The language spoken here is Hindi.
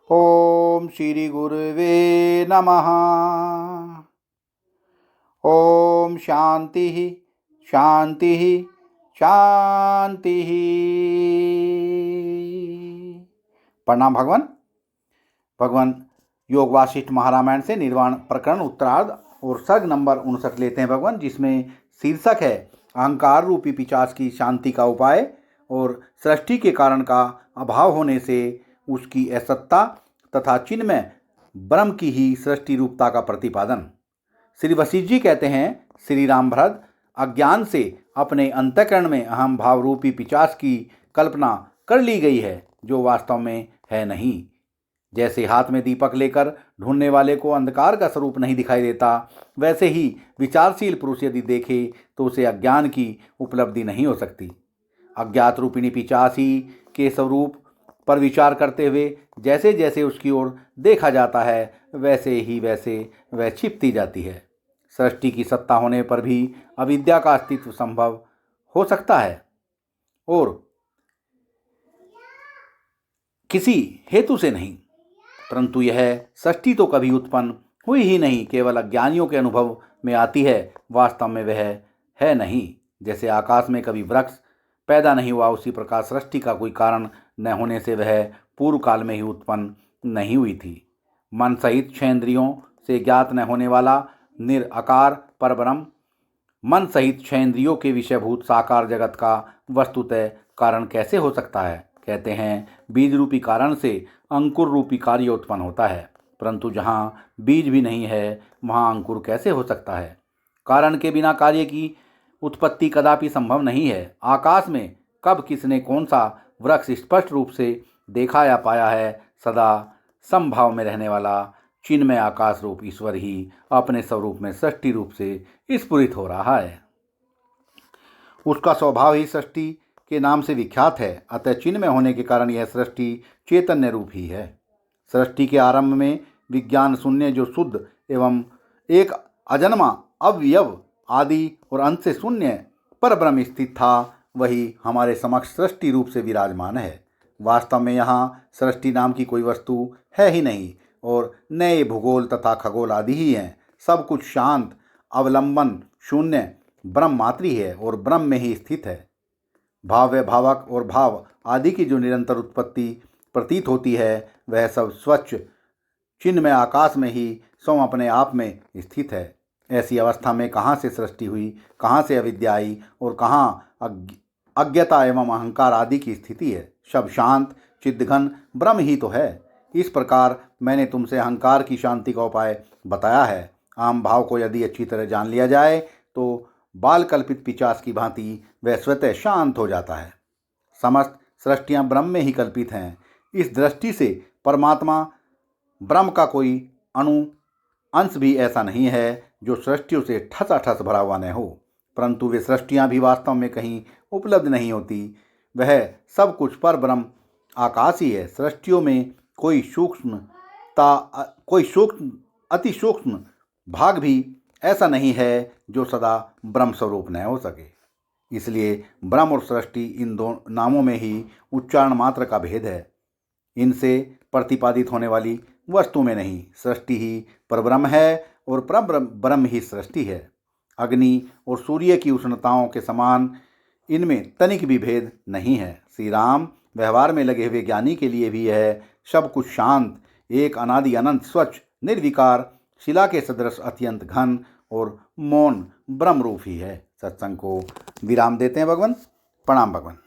ओम श्री गुरुवे नमः। ओम शांति शांति शांति। प्रणाम भगवान। भगवान योग वासिष्ठ महारामायण से निर्वाण प्रकरण उत्तरार्ध और सर्ग नंबर 59 लेते हैं भगवान, जिसमें शीर्षक है अहंकार रूपी पिशाच की शांति का उपाय और सृष्टि के कारण का अभाव होने से उसकी असत्ता तथा चिन्मय ब्रह्म की ही सृष्टि रूपता का प्रतिपादन। श्री वशिष्ठ जी कहते हैं, श्री राम भरत, अज्ञान से अपने अंतःकरण में अहम भाव रूपी पिशाच की कल्पना कर ली गई है, जो वास्तव में है नहीं। जैसे हाथ में दीपक लेकर ढूंढने वाले को अंधकार का स्वरूप नहीं दिखाई देता, वैसे ही विचारशील पुरुष यदि देखे तो उसे अज्ञान की उपलब्धि नहीं हो सकती। अज्ञात रूपिणी पिशाच ही के स्वरूप पर विचार करते हुए जैसे जैसे उसकी ओर देखा जाता है, वैसे ही वैसे वह छिपती जाती है। सृष्टि की सत्ता होने पर भी अविद्या का अस्तित्व संभव हो सकता है और किसी हेतु से नहीं, परंतु यह सृष्टि तो कभी उत्पन्न हुई ही नहीं, केवल अज्ञानियों के अनुभव में आती है, वास्तव में वह है नहीं। जैसे आकाश में कभी वृक्ष पैदा नहीं हुआ, उसी प्रकार सृष्टि का कोई कारण न होने से वह पूर्व काल में ही उत्पन्न नहीं हुई थी। मन सहित 6 इंद्रियों से ज्ञात न होने वाला निराकार परब्रह्म मन सहित 6 इंद्रियों के विषयभूत साकार जगत का वस्तुतः कारण कैसे हो सकता है। कहते हैं, बीज रूपी कारण से अंकुर रूपी कार्य उत्पन्न होता है, परंतु जहाँ बीज भी नहीं है वहाँ अंकुर कैसे हो सकता है। कारण के बिना कार्य की उत्पत्ति कदापि संभव नहीं है। आकाश में कब किसने कौन सा वृक्ष स्पष्ट रूप से देखा या पाया है, सदा समभाव में रहने वाला चिन्मय आकाश रूप ईश्वर ही अपने स्वरूप में सृष्टि रूप से स्फुरित हो रहा है। उसका स्वभाव ही सृष्टि के नाम से विख्यात है, अतः चिन्मय होने के कारण यह सृष्टि चैतन्य रूप ही है। सृष्टि के आरंभ में विज्ञान शून्य, जो शुद्ध एवं एक अजन्मा अवयव आदि और अंत से शून्य पर ब्रह्म स्थित था, वही हमारे समक्ष सृष्टि रूप से विराजमान है। वास्तव में यहाँ सृष्टि नाम की कोई वस्तु है ही नहीं और नए भूगोल तथा खगोल आदि ही हैं। सब कुछ शांत अवलंबन शून्य ब्रह्म मात्र ही है और ब्रह्म में ही स्थित है। भाव्य भावक और भाव आदि की जो निरंतर उत्पत्ति प्रतीत होती है, वह सब स्वच्छ चिन्मय आकाश में ही स्वयं अपने आप में स्थित है। ऐसी अवस्था में कहाँ से सृष्टि हुई, कहाँ से अविद्या आई और कहाँ अज्ञता एवं अहंकार आदि की स्थिति है। सब शांत चिद्घन ब्रह्म ही तो है। इस प्रकार मैंने तुमसे अहंकार की शांति का उपाय बताया है। आम भाव को यदि अच्छी तरह जान लिया जाए तो बाल कल्पित पिशाच की भांति वह स्वतः शांत हो जाता है। समस्त सृष्टियाँ ब्रह्म में ही कल्पित हैं। इस दृष्टि से परमात्मा ब्रह्म का कोई अंश भी ऐसा नहीं है जो सृष्टियों से ठसाठस भरा हुआ न हो, परंतु वे सृष्टियाँ भी वास्तव में कहीं उपलब्ध नहीं होती। वह सब कुछ पर ब्रह्म आकाश ही है। सृष्टियों में कोई अति सूक्ष्म भाग भी ऐसा नहीं है जो सदा ब्रह्म स्वरूप न हो सके। इसलिए ब्रह्म और सृष्टि इन दो नामों में ही उच्चारण मात्र का भेद है। इनसे प्रतिपादित होने वाली वस्तु में नहीं। सृष्टि ही परब्रह्म है और परब्रह्म ही सृष्टि है। अग्नि और सूर्य की उष्णताओं के समान इनमें तनिक भी भेद नहीं है। श्री राम, व्यवहार में लगे हुए ज्ञानी के लिए भी यह सब कुछ शांत एक अनादि अनंत स्वच्छ निर्विकार शिला के सदृश अत्यंत घन और मौन ब्रह्म रूप ही है। सत्संग को विराम देते हैं भगवान। प्रणाम भगवान।